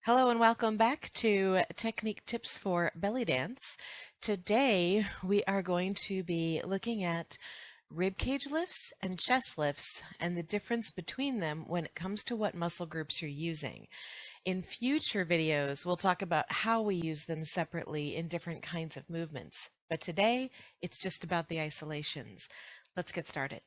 Hello and welcome back to Technique Tips for Belly Dance. Today we are going to be looking at rib cage lifts and chest lifts and the difference between them when it comes to what muscle groups you're using. In future videos, we'll talk about how we use them separately in different kinds of movements. But today, it's just about the isolations. Let's get started.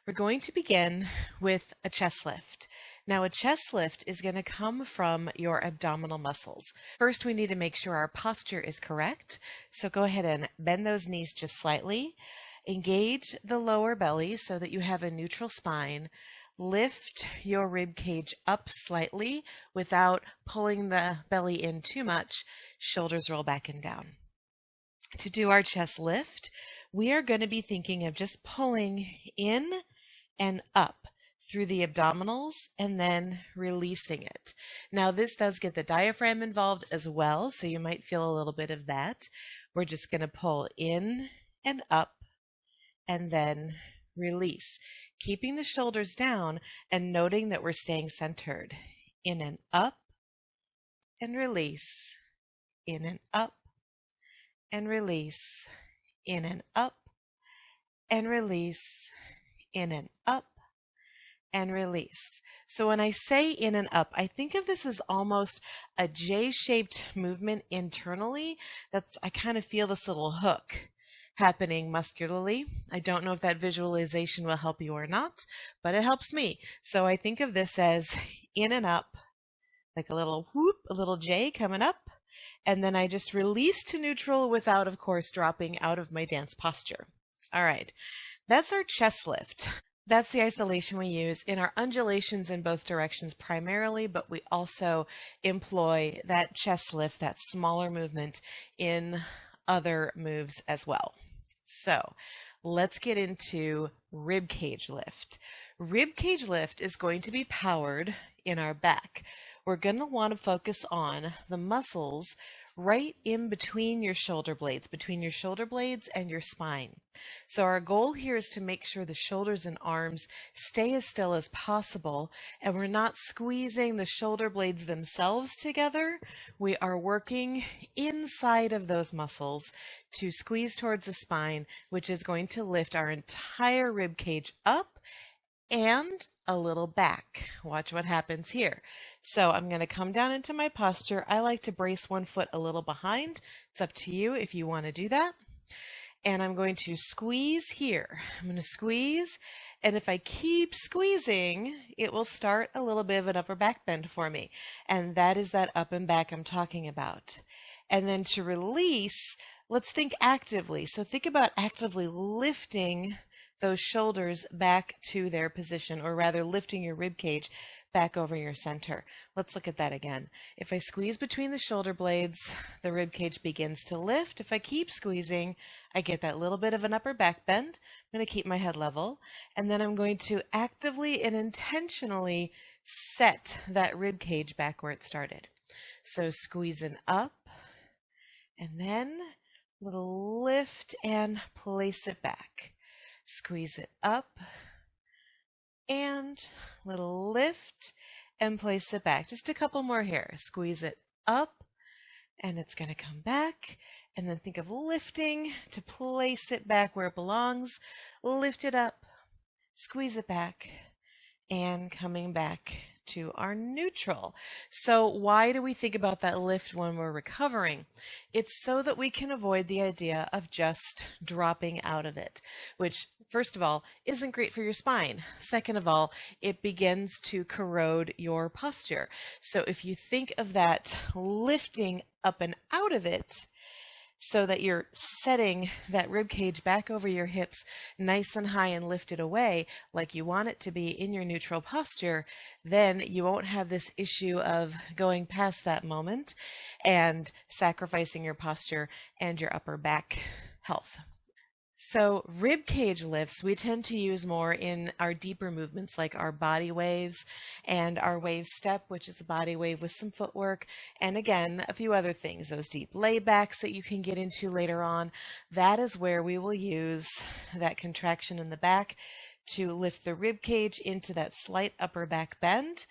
We're going to begin with a chest lift. Now, a chest lift is going to come from your abdominal muscles. First, we need to make sure our posture is correct. So go ahead and bend those knees just slightly. Engage the lower belly so that you have a neutral spine. Lift your rib cage up slightly without pulling the belly in too much. Shoulders roll back and down. To do our chest lift, we are going to be thinking of just pulling in and up through the abdominals and then releasing it. Now this does get the diaphragm involved as well, so you might feel a little bit of that. We're just going to pull in and up and then release, keeping the shoulders down and noting that we're staying centered. In and up and release, in and up and release, in and up and release, in and up and release. So when I say in and up, I think of this as almost a J-shaped movement internally. I kind of feel this little hook happening muscularly. I don't know if that visualization will help you or not, but it helps me. So I think of this as in and up, like a little whoop, a little J coming up, and then I just release to neutral without, of course, dropping out of my dance posture. All right, that's our chest lift. That's the isolation we use in our undulations in both directions primarily, but we also employ that chest lift, that smaller movement, in other moves as well. So let's get into rib cage lift. Rib cage lift is going to be powered in our back. We're going to want to focus on the muscles right in between your shoulder blades and your spine. So our goal here is to make sure the shoulders and arms stay as still as possible, and we're not squeezing the shoulder blades themselves together. We are working inside of those muscles to squeeze towards the spine, which is going to lift our entire rib cage up and a little back. Watch what happens here. So I'm going to come down into my posture. I like to brace one foot a little behind. It's up to you if you want to do that. And I'm going to squeeze here. I'm going to squeeze, and if I keep squeezing, it will start a little bit of an upper back bend for me. And that is that up and back I'm talking about. And then to release, let's think actively. So think about actively lifting those shoulders back to their position, or rather lifting your rib cage back over your center. Let's look at that again. If I squeeze between the shoulder blades, the rib cage begins to lift. If I keep squeezing, I get that little bit of an upper back bend. I'm going to keep my head level, and then I'm going to actively and intentionally set that rib cage back where it started. So squeezing up, and then little lift and place it back. Squeeze it up and little lift and place it back. Just a couple more here. Squeeze it up and it's going to come back, and then think of lifting to place it back where it belongs. Lift it up, squeeze it back, and coming back to our neutral. So why do we think about that lift when we're recovering? It's so that we can avoid the idea of just dropping out of it, which first of all isn't great for your spine. Second of all, it begins to corrode your posture. So if you think of that lifting up and out of it, so that you're setting that rib cage back over your hips nice and high and lifted away like you want it to be in your neutral posture, then you won't have this issue of going past that moment and sacrificing your posture and your upper back health. So rib cage lifts we tend to use more in our deeper movements, like our body waves and our wave step, which is a body wave with some footwork, and again a few other things, those deep laybacks that you can get into later on. That is where we will use that contraction in the back to lift the rib cage into that slight upper back bend,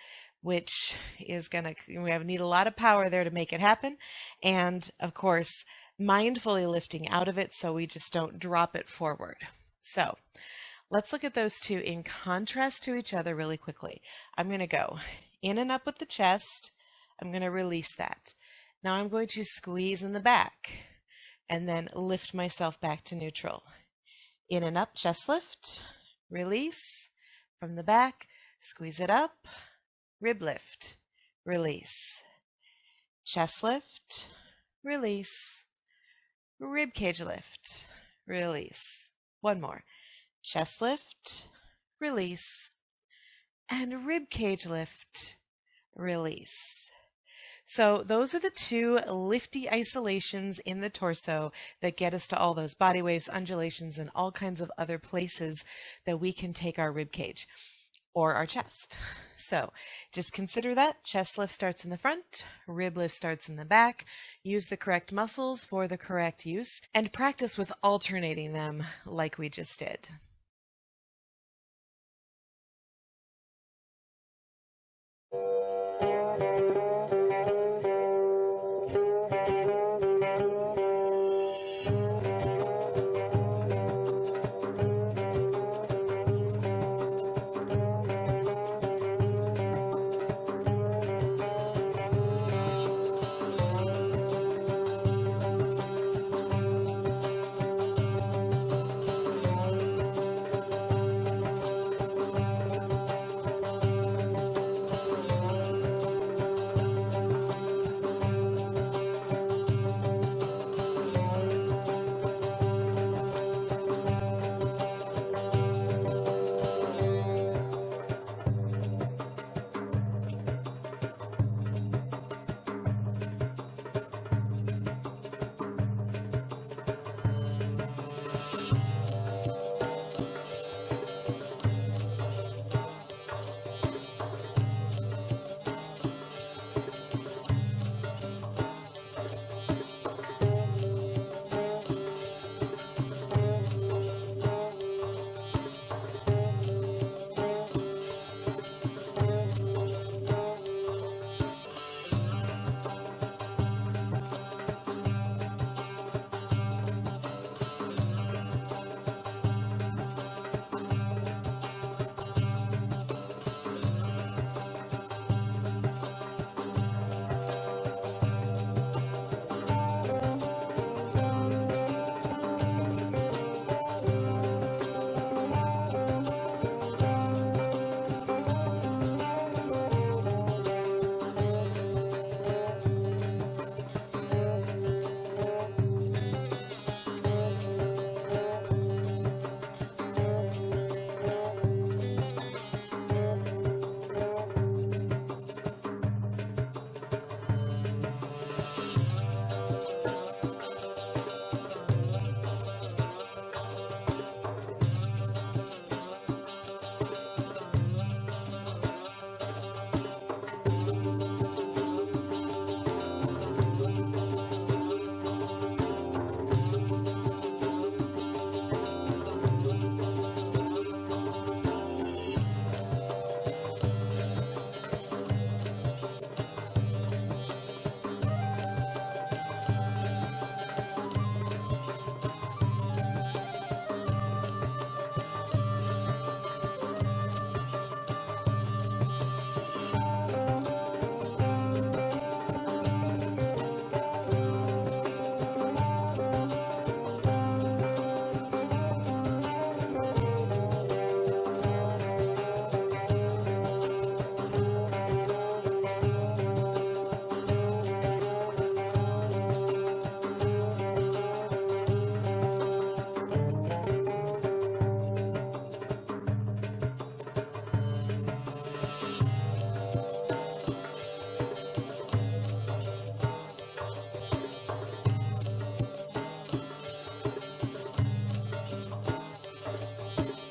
which is need a lot of power there to make it happen. And of course, mindfully lifting out of it so we just don't drop it forward. So let's look at those two in contrast to each other really quickly. I'm going to go in and up with the chest. I'm going to release that. Now I'm going to squeeze in the back and then lift myself back to neutral. In and up, chest lift, release from the back, squeeze it up, rib lift, release, chest lift, release, rib cage lift, release. One more. Chest lift, release, and rib cage lift, release. So those are the two lifty isolations in the torso that get us to all those body waves, undulations, and all kinds of other places that we can take our rib cage or our chest. So just consider that. Chest lift starts in the front, rib lift starts in the back. Use the correct muscles for the correct use, and practice with alternating them like we just did.